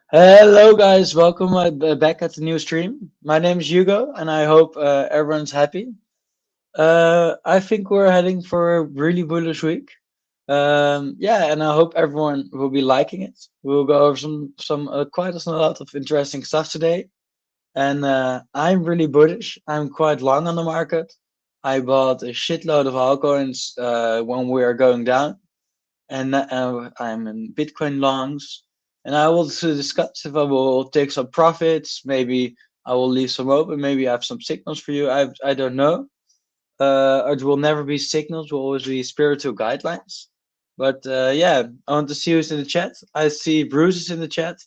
Hello, guys. Welcome back at the new stream. My name is Hugo, and I hope everyone's happy. I think we're heading for a really bullish week. Yeah, and I hope everyone will be liking it. We'll go over some quite a lot of interesting stuff today. And I'm really bullish. I'm quite long on the market. I bought a shitload of altcoins when we are going down, and I'm in Bitcoin longs, and I will to discuss if I will take some profits. Maybe I will leave some open. Maybe I have some signals for you. I don't know. It will never be signals. Will always be spiritual guidelines. But yeah, I want to see who's in the chat. I see Bruce is in the chat.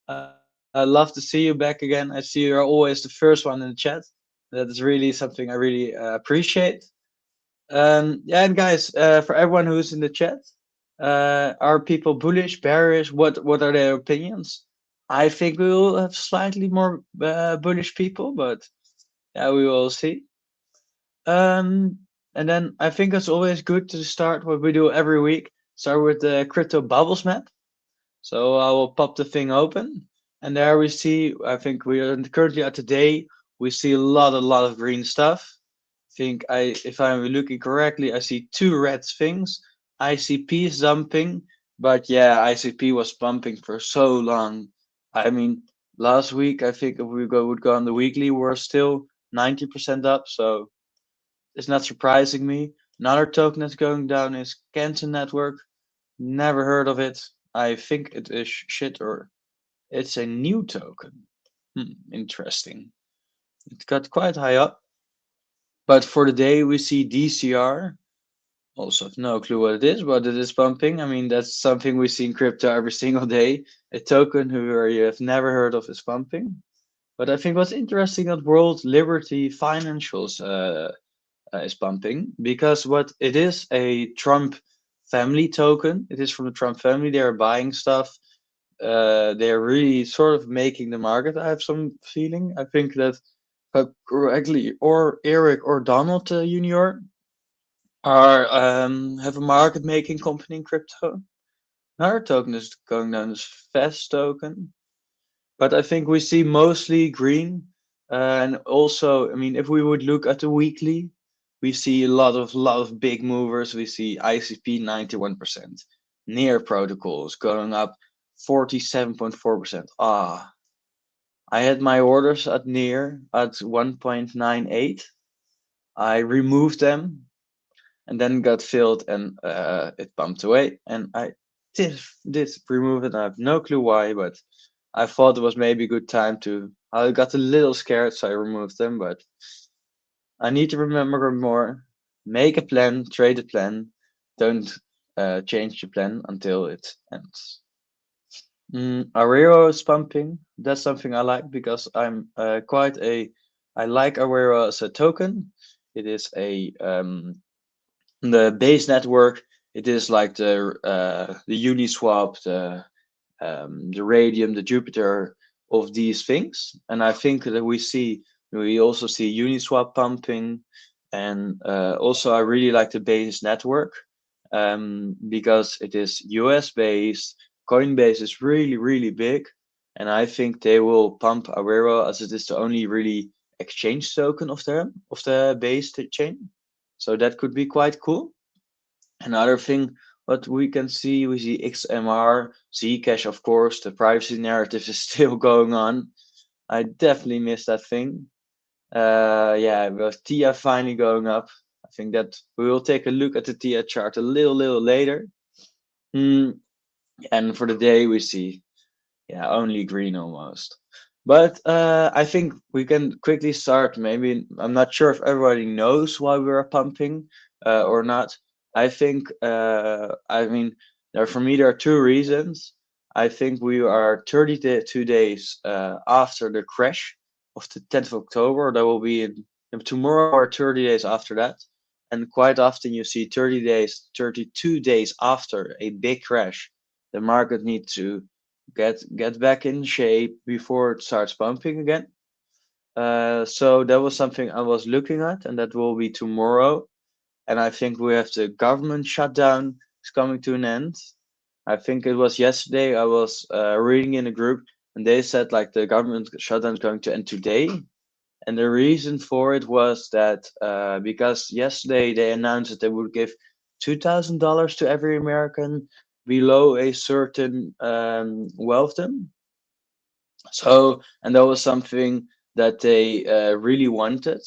I love to see you back again. I see you're always the first one in the chat. That is really something I really appreciate. Yeah, and guys, for everyone who's in the chat, are people bullish, bearish? What are their opinions? I think we will have slightly more bullish people, but yeah, we will see. And then I think it's always good to start what we do every week. Start with the crypto bubbles map. So I will pop the thing open, and there we see. I think we are currently at today. We see a lot of green stuff. Think if I'm looking correctly, I see two red things. ICP is dumping, but yeah, ICP was pumping for so long. I mean, last week I think if we would go on the weekly, we're still 90% up, so it's not surprising me. Another token that's going down is Canton Network. Never heard of it. I think it is shit or it's a new token. Interesting. It got quite high up. But for the day, we see DCR. Also, have no clue what it is, but it is pumping. I mean, that's something we see in crypto every single day. A token who you have never heard of is pumping. But I think what's interesting that World Liberty Financials is pumping because what it is a Trump family token. It is from the Trump family. They are buying stuff. They're really sort of making the market. I have some feeling. I think that correctly, or Eric or Donald Jr. are have a market making company in crypto. Another token is going down as Fast token, but I think we see mostly green. And also, I mean, if we would look at the weekly, we see a lot of big movers. We see ICP 91%, Near protocols going up 47.4%. I had my orders at Near at 1.98. I removed them and then got filled and it bumped away. And I did remove it. I have no clue why, but I thought it was maybe a good time to. I got a little scared, so I removed them. But I need to remember more. Make a plan, trade a plan. Don't change your plan until it ends. Aurero is pumping. That's something I like because I'm quite a. I like Aurero as a token. It is a the base network. It is like the Uniswap, the Radium, the Jupiter of these things. And I think that we also see Uniswap pumping, and also I really like the base network because it is US based. Coinbase is really big, and I think they will pump Aurora as it is the only really exchange token of the base chain. So that could be quite cool. Another thing, what we see XMR, Zcash, of course, the privacy narrative is still going on. I definitely miss that thing. Yeah, with TIA finally going up. I think that we will take a look at the TIA chart a little later. And for the day, we see, yeah, only green almost. But I think we can quickly start. Maybe I'm not sure if everybody knows why we're pumping or not. I think, I mean, for me, there are two reasons. I think we are 32 days after the crash of the 10th of October. That will be tomorrow or 30 days after that. And quite often you see 30 days, 32 days after a big crash, the market needs to get back in shape before it starts pumping again. So that was something I was looking at, and that will be tomorrow. And I think we have the government shutdown is coming to an end. I think it was yesterday. I was reading in a group and they said like the government shutdown is going to end today. And the reason for it was that because yesterday they announced that they would give $2,000 to every American below a certain wealthdom. So, and that was something that they really wanted,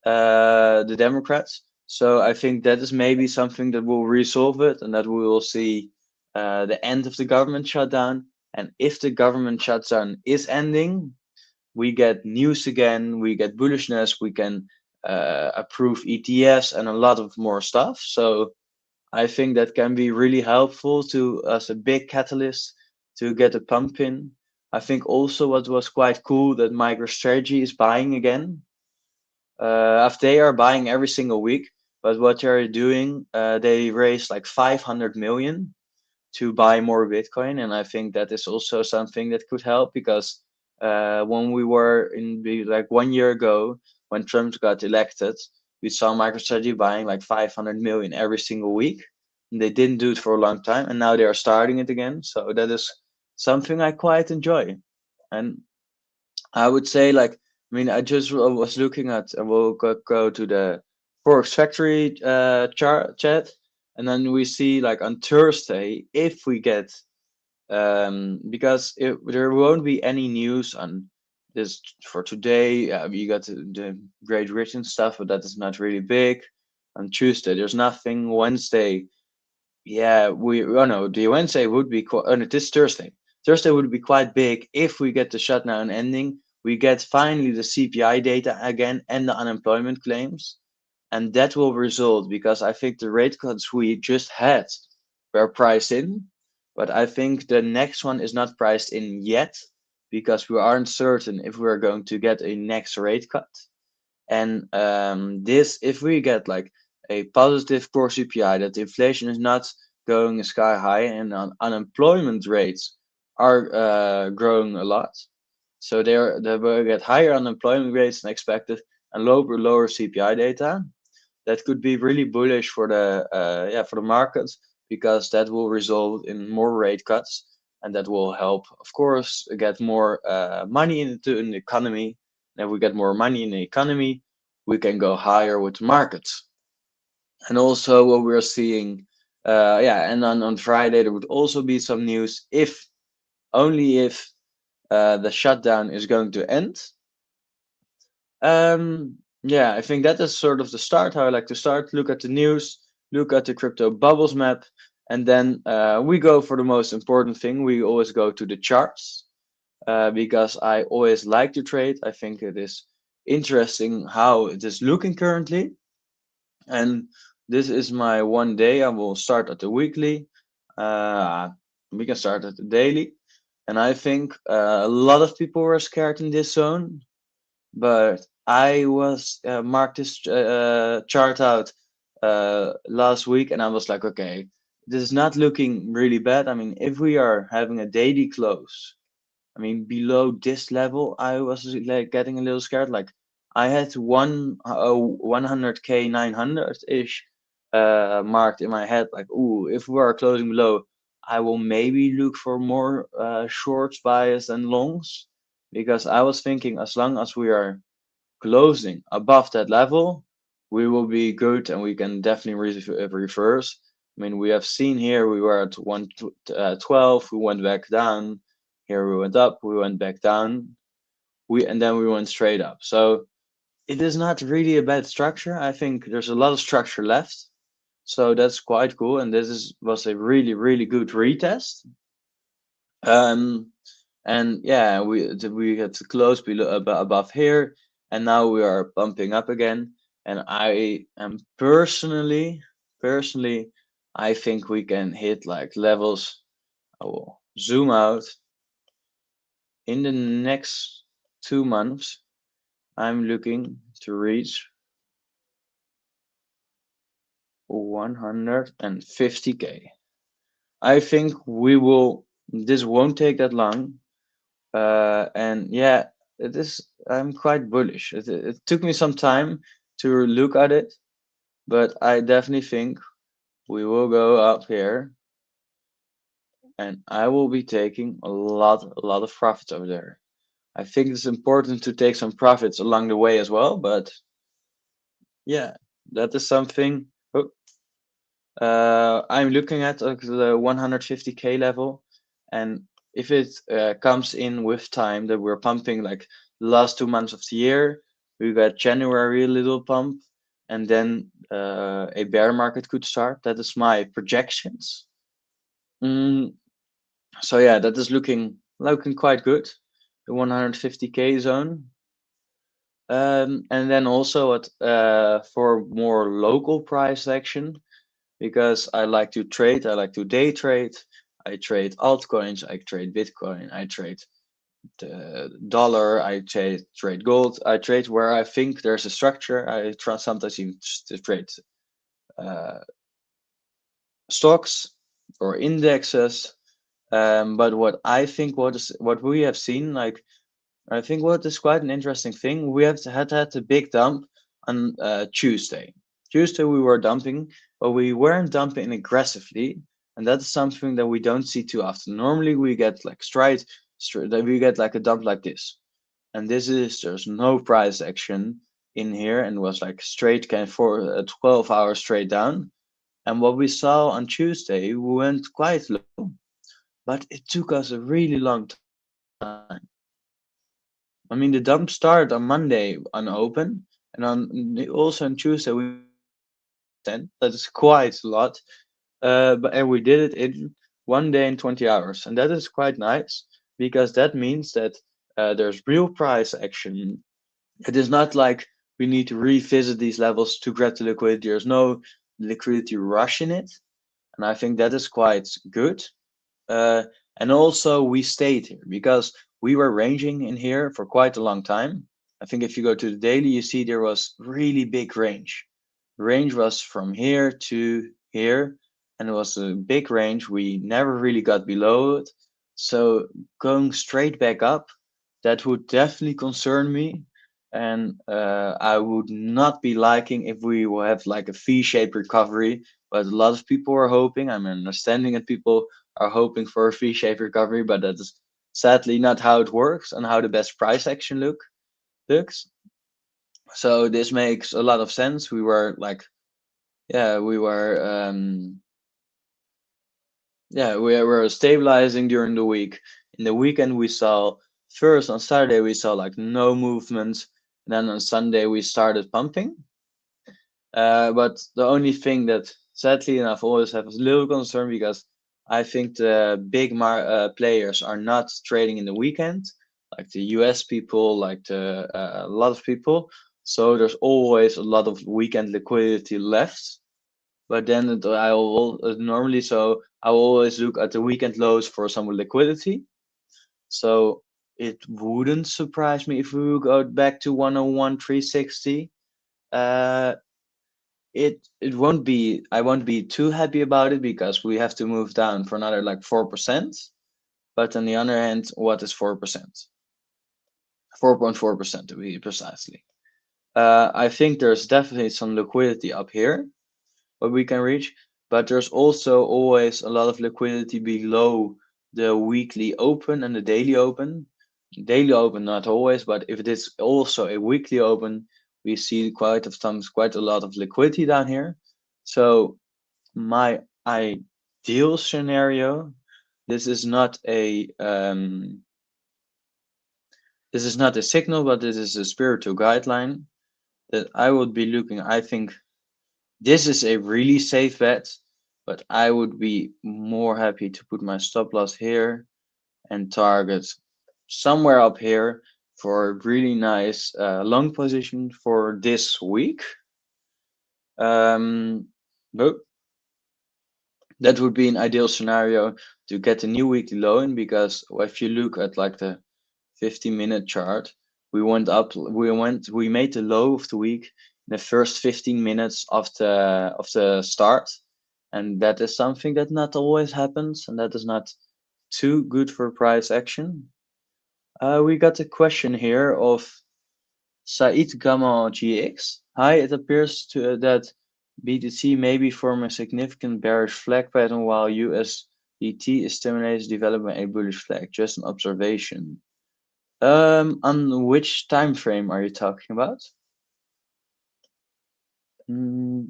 the Democrats. So I think that is maybe something that will resolve it, and that we will see the end of the government shutdown. And if the government shutdown is ending, we get news again, we get bullishness, we can approve ETFs and a lot of more stuff. So I think that can be really helpful to as a big catalyst to get a pump in. I think also what was quite cool that MicroStrategy is buying again. If they are buying every single week, but what they're doing, they raised like 500 million to buy more Bitcoin, and I think that is also something that could help because when we were in like 1 year ago when Trump got elected, we saw MicroStrategy buying like 500 million every single week. And they didn't do it for a long time, and now they are starting it again. So that is something I quite enjoy, and I would say like I mean I just was looking at and we'll go to the Forex Factory chat, and then we see like on Thursday if we get because there won't be any news on this for today. You got the Great Britain stuff, but that is not really big. On Tuesday, there's nothing. Wednesday, yeah, oh no, the Wednesday would be quite. Oh no, this Thursday. Thursday would be quite big if we get the shutdown ending. We get finally the CPI data again and the unemployment claims, and that will result because I think the rate cuts we just had were priced in, but I think the next one is not priced in yet because we aren't certain if we're going to get a next rate cut. And this, if we get like a positive core CPI, that the inflation is not going sky high and unemployment rates are growing a lot. So they will get higher unemployment rates than expected and lower CPI data. That could be really bullish for the for the markets because that will result in more rate cuts and that will help, of course, get more money into an economy. And if we get more money in the economy, we can go higher with the markets. And also what we're seeing, and on Friday there would also be some news if only if the shutdown is going to end. Yeah, I think that is sort of the start, how I like to start. Look at the news, look at the crypto bubbles map, and then we go for the most important thing. We always go to the charts because I always like to trade. I think it is interesting how it is looking currently. And this is my 1 day. I will start at the weekly. Uh, we can start at the daily. And I think a lot of people were scared in this zone, but I was marked this chart out last week, and I was like, okay, this is not looking really bad. I mean, if we are having a daily close, I mean, below this level, I was like getting a little scared. Like, I had 100k 900 ish marked in my head. Like, ooh, if we are closing below, I will maybe look for more shorts bias than longs, because I was thinking as long as we are closing above that level, we will be good and we can definitely reverse. I mean, we have seen here we were at 112, we went back down. Here we went up, we went back down, and then we went straight up. So it is not really a bad structure. I think there's a lot of structure left. So that's quite cool. And was a really good retest. Um, and yeah, we had to close below above here, and now we are bumping up again. And I am personally, I think we can hit like levels. I will zoom out in the next 2 months. I'm looking to reach 150k. I think we will. This won't take that long. And yeah, it is. I'm quite bullish. It took me some time to look at it, but I definitely think we will go up here and I will be taking a lot of profits over there. I think it's important to take some profits along the way as well, but yeah, that is something. Oh, I'm looking at the 150K level, and if it comes in with time that we're pumping like the last 2 months of the year, we got January a little pump, and then a bear market could start. That is my projections. Mm, so yeah, that is looking quite good, the 150K zone. And then also for more local price action, because I like to trade, I like to day trade. I trade altcoins, I trade Bitcoin, I trade the dollar, I trade gold. I trade where I think there's a structure. I try sometimes even to trade uh, stocks or indexes. But what we have seen, like I think what is quite an interesting thing, we had a big dump on Tuesday. Tuesday we were dumping, but we weren't dumping aggressively, and that is something that we don't see too often. Normally we get like straight that we get like a dump like this, and there's no price action in here, and was like straight kind for 12 hours straight down. And what we saw on Tuesday, we went quite low, but it took us a really long time. I mean, the dump started on Monday unopened, and also on Tuesday we went up 10%. That is quite a lot. And we did it in 1 day and 20 hours, and that is quite nice because that means that there's real price action. It is not like we need to revisit these levels to grab the liquidity. There's no liquidity rush in it, and I think that is quite good. Uh, and also we stayed here because we were ranging in here for quite a long time. I think if you go to the daily, you see there was really big range. Range was from here to here, and it was a big range. We never really got below it. So going straight back up, that would definitely concern me. And I would not be liking if we will have like a V-shaped recovery, but a lot of people are hoping. I'm understanding that people are hoping for a V-shaped recovery, but that is sadly not how it works and how the best price action looks. So this makes a lot of sense. We were like, yeah, we were stabilizing during the week. In the weekend, we saw first on Saturday we saw like no movement, and then on Sunday we started pumping. But the only thing that sadly enough always have a little concern because I think the big players are not trading in the weekend, like the US people, like a lot of people. So there's always a lot of weekend liquidity left. But then I will normally so I will always look at the weekend lows for some liquidity. So it wouldn't surprise me if we would go back to 101 360. Uh, it won't be I won't be too happy about it because we have to move down for another like 4%. But on the other hand, what is 4%? 4.4% to be precisely. I think there's definitely some liquidity up here what we can reach, but there's also always a lot of liquidity below the weekly open and the daily open. Daily open not always, but if it is also a weekly open, we see quite a lot of liquidity down here. So my ideal scenario, this is not a signal, but this is a spiritual guideline that I would be looking. I think this is a really safe bet, but I would be more happy to put my stop loss here and target somewhere up here for a really nice long position for this week. But that would be an ideal scenario to get a new weekly low in because if you look at like the 15-minute chart, we made the low of the week in the first 15 minutes of the start, and that is something that not always happens, and that is not too good for price action. We got a question here of Said Gamal GX. Hi, it appears that BTC may be forming a significant bearish flag pattern while US ET stimulates development a bullish flag. Just an observation. On which time frame are you talking about? Mm,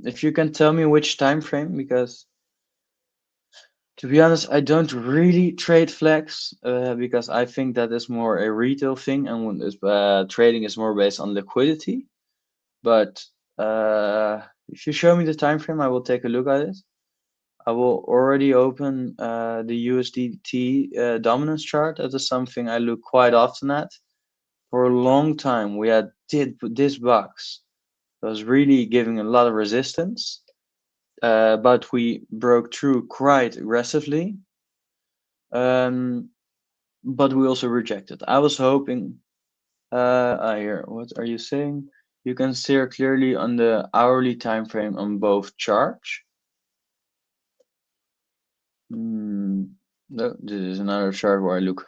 if you can tell me which time frame, because to be honest, I don't really trade flags because I think that is more a retail thing, and trading is more based on liquidity. But if you show me the time frame, I will take a look at it. I will already open the USDT dominance chart. That is something I look quite often at. For a long time, we had this box that was really giving a lot of resistance, but we broke through quite aggressively. Um, but we also rejected. I was hoping. Here, what are you saying? You can see her clearly on the hourly time frame on both charts. No, this is another chart where I look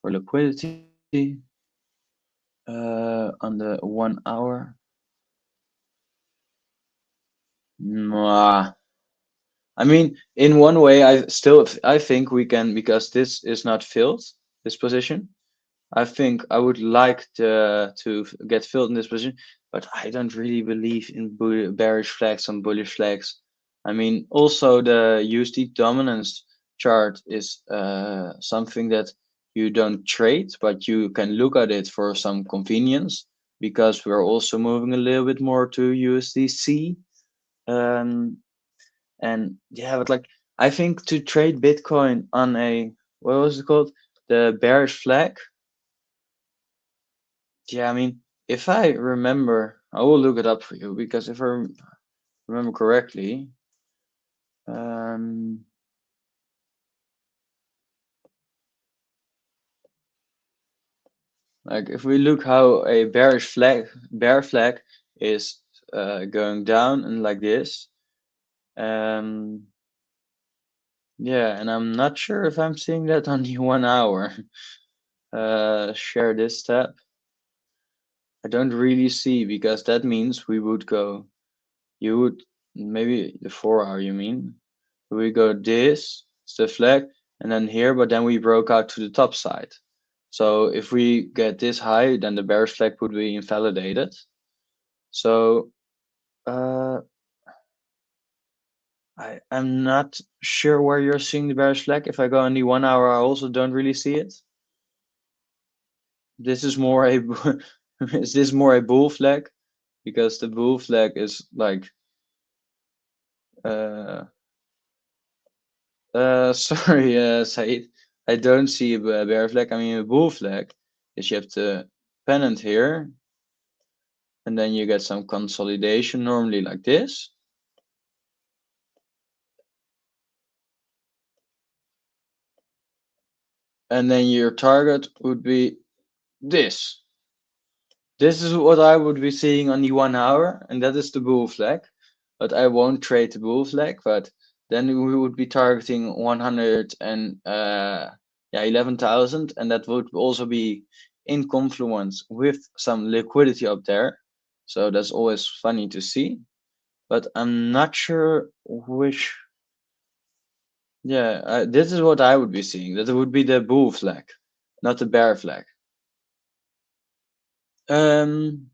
for liquidity. On the 1 hour. Mwah. I mean, in one way, I think we can, because this is not filled, this position. I think I would like to get filled in this position, but I don't really believe in bearish flags and bullish flags. I mean, also the USD dominance chart is something that you don't trade, but you can look at it for some convenience because we're also moving a little bit more to USDC. Um, and yeah, but like I think to trade Bitcoin on a, what was it called? The bearish flag. Yeah, I mean, if I remember, I will look it up for you because if I remember correctly, um, like if we look how a bear flag is going down and like this, um, yeah, and I'm not sure if I'm seeing that on the 1 hour. Share this tab. I don't really see because that means we would go. You would maybe the 4 hour. You mean? We go this, it's the flag, and then here, but then we broke out to the top side. So if we get this high, then the bearish flag would be invalidated. So uh, I'm not sure where you're seeing the bearish flag. If I go on the 1 hour, I also don't really see it. This is more a is this more a bull flag? Because the bull flag is like uh sorry, Said. I don't see a bear flag. I mean, a bull flag is you have the pennant here, and then you get some consolidation, normally like this. And then your target would be this. This is what I would be seeing on the 1 hour, and that is the bull flag. But I won't trade the bull flag, but then we would be targeting 100 and yeah, 11,000, and that would also be in confluence with some liquidity up there. So that's always funny to see. But I'm not sure which. Yeah, this is what I would be seeing. That would be the bull flag, not the bear flag. Um,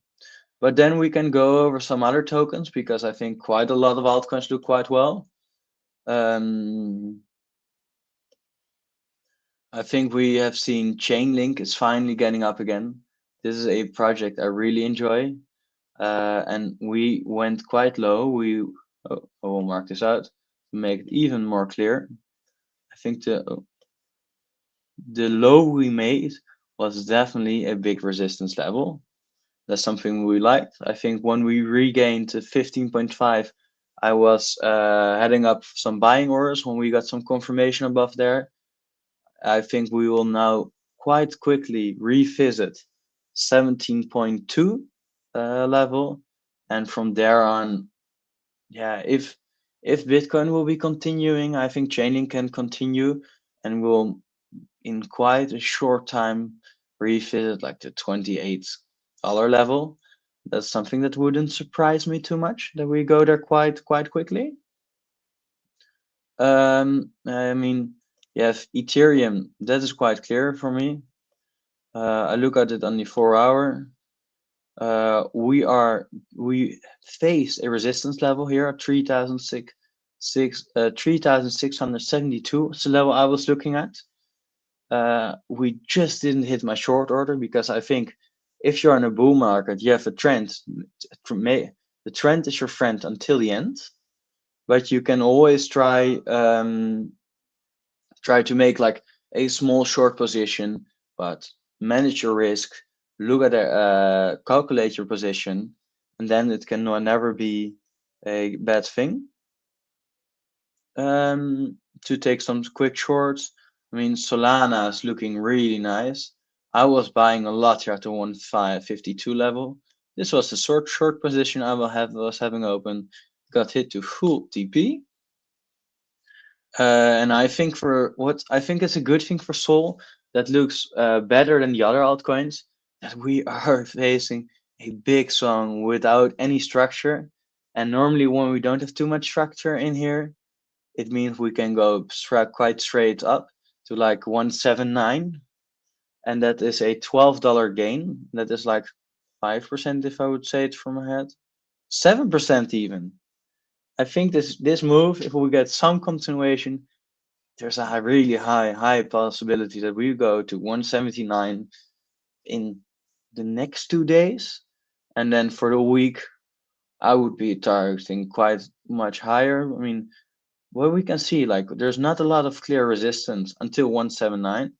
but then we can go over some other tokens because I think quite a lot of altcoins do quite well. Um, I think we have seen Chainlink is finally getting up again. This is a project I really enjoy, and we went quite low. I will mark this out to make it even more clear. I think the low we made was definitely a big resistance level. That's something we liked. I think when we regained to 15.5, I was heading up some buying orders when we got some confirmation above there. I think we will now quite quickly revisit 17.2 level, and from there on, yeah, if Bitcoin will be continuing, I think Chainlink can continue and will in quite a short time revisit like the $28 level. That's something that wouldn't surprise me too much, that we go there quite quickly. I mean, you have Ethereum. That is quite clear for me. I look at it on the 4-hour. We face a resistance level here at 3,672. It's the level I was looking at. We just didn't hit my short order because I think if you're in a bull market, you have a trend. The trend is your friend until the end, but you can always try to make like a small short position, but manage your risk, look at calculate your position, and then it can never be a bad thing. To take some quick shorts, I mean, Solana is looking really nice. I was buying a lot here at the 1,552 level. This was the short position I was having open. Got hit to full TP. And I think it's a good thing for Sol that looks better than the other altcoins, that we are facing a big song without any structure. And normally when we don't have too much structure in here, it means we can go quite straight up to like 179, and that is a $12 gain. That is like 5% if I would say it from my head, 7% even. I think this move, if we get some continuation, there's a really high possibility that we go to 179 in the next 2 days, and then for the week I would be targeting quite much higher. I mean, what we can see, like, there's not a lot of clear resistance until 179.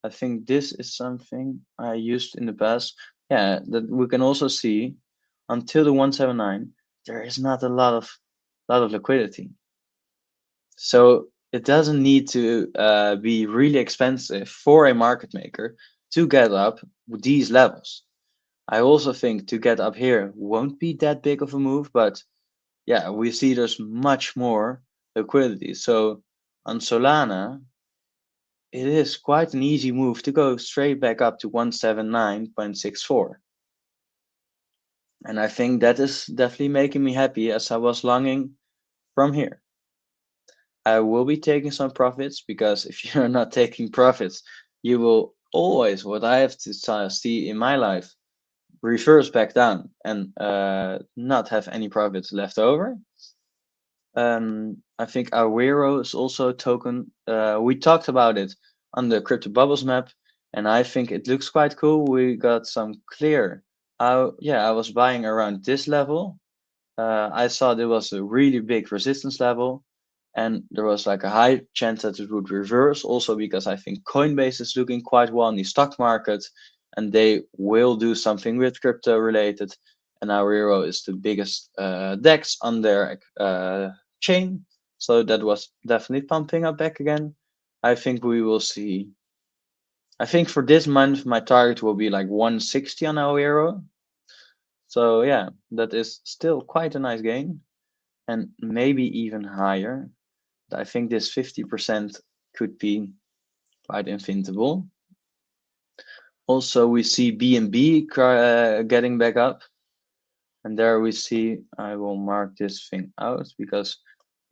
I think this is something I used in the past. Yeah, that we can also see until the 179 there is not a lot of liquidity. So it doesn't need to be really expensive for a market maker to get up with these levels. I also think to get up here won't be that big of a move, but yeah, we see there's much more liquidity. So on Solana, it is quite an easy move to go straight back up to 179.64. And I think that is definitely making me happy, as I was longing from here. I will be taking some profits, because if you're not taking profits, you will always, what I have to see in my life, reverse back down and not have any profits left over. I think Awero is also a token. We talked about it on the Crypto Bubbles map, and I think it looks quite cool. We got some clear. Yeah, I was buying around this level. I saw there was a really big resistance level, and there was like a high chance that it would reverse, also because I think Coinbase is looking quite well in the stock market, and they will do something with crypto related, and Aurero is the biggest DEX on their chain, so that was definitely pumping up back again. I think we will see. I think for this month my target will be like 160 on Aurero. So yeah, that is still quite a nice gain, and maybe even higher. I think this 50% could be quite invincible. Also, we see BNB getting back up, and there we see, I will mark this thing out, because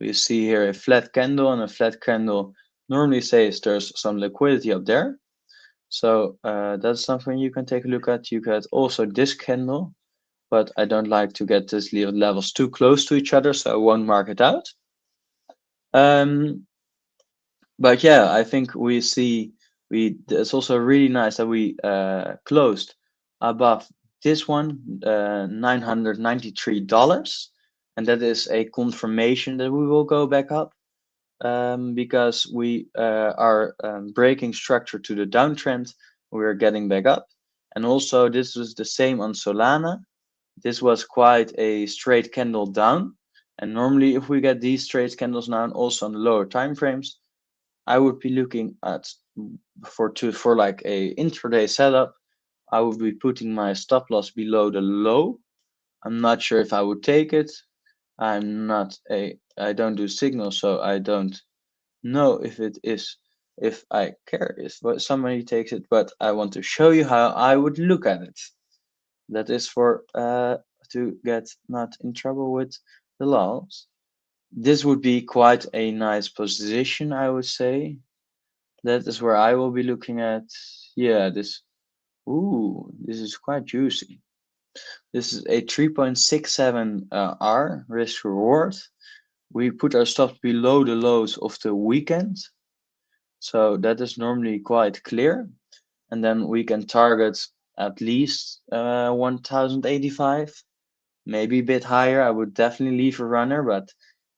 we see here a flat candle, and a flat candle normally says there's some liquidity up there. So that's something you can take a look at. You get also this candle, but I don't like to get these levels too close to each other, so I won't mark it out. But yeah, I think we see it's also really nice that we closed above this one, $993, and that is a confirmation that we will go back up, because we are breaking structure to the downtrend. We are getting back up, and also this was the same on Solana. This was quite a straight candle down, and normally if we get these straight candles down also on the lower time frames, I would be looking at for like a intraday setup. I would be putting my stop loss below the low. I'm not sure if I would take it. I don't do signals, so I don't know if I care if somebody takes it, but I want to show you how I would look at it. That is for to get not in trouble with the laws. This would be quite a nice position, I would say. That is where I will be looking at. Yeah, this. Ooh, this is quite juicy. This is a 3.67 R risk reward. We put our stops below the lows of the weekend, so that is normally quite clear. And then we can target at least 1085, maybe a bit higher. I would definitely leave a runner, but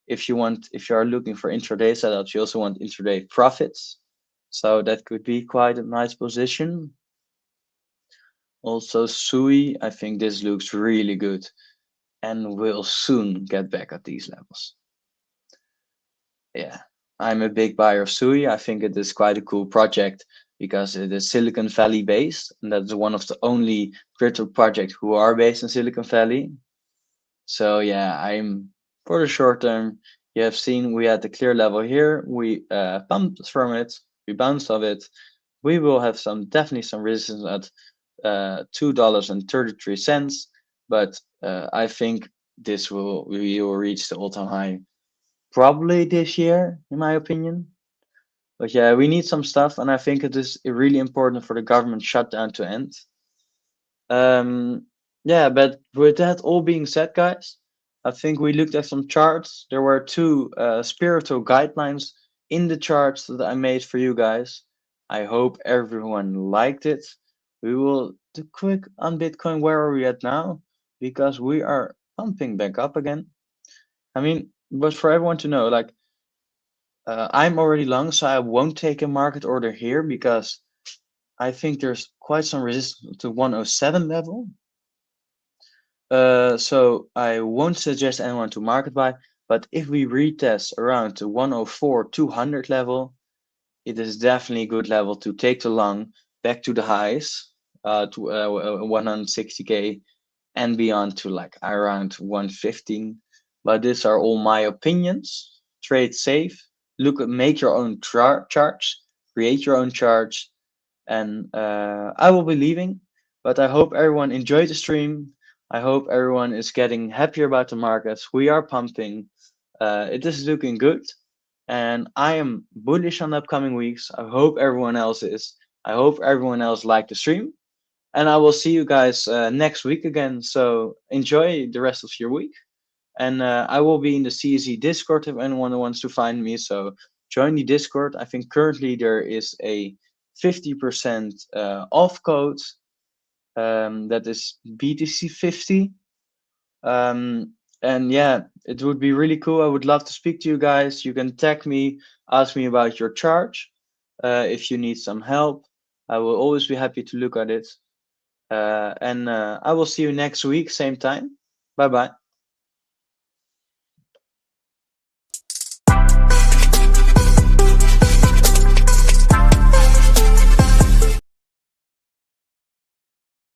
if you are looking for intraday setups, you also want intraday profits. So that could be quite a nice position. Also, Sui, I think this looks really good and will soon get back at these levels. Yeah, I'm a big buyer of Sui. I think it is quite a cool project because it is Silicon Valley based, and that's one of the only crypto projects who are based in Silicon Valley. So yeah, I'm for the short term. You have seen we had a clear level here. We pumped from it. We bounced off it. We will have definitely some resistance at $2.33, but I think we will reach the all-time high probably this year, in my opinion. But yeah, we need some stuff, and I think it is really important for the government shutdown to end. Yeah, but with that all being said, guys, I think we looked at some charts. There were two spiritual guidelines in the charts that I made for you guys. I hope everyone liked it. We will do quick on Bitcoin. Where are we at now? Because we are pumping back up again. I mean, but for everyone to know, like, I'm already long, so I won't take a market order here because I think there's quite some resistance to 107 level. So I won't suggest anyone to market buy, but if we retest around the 104 200 level, it is definitely a good level to take the long back to the highs, to 160k and beyond to like around 115. But these are all my opinions. Trade safe. Make your own charts, create your own charts, and I will be leaving. But I hope everyone enjoyed the stream. I hope everyone is getting happier about the markets. We are pumping. It is looking good, and I am bullish on the upcoming weeks. I hope everyone else is. I hope everyone else liked the stream, and I will see you guys next week again. So enjoy the rest of your week. And I will be in the CSE Discord if anyone wants to find me. So join the Discord. I think currently there is a 50% off code. That is BTC50. And yeah, it would be really cool. I would love to speak to you guys. You can tag me, ask me about your charge. If you need some help, I will always be happy to look at it. And I will see you next week, same time. Bye bye.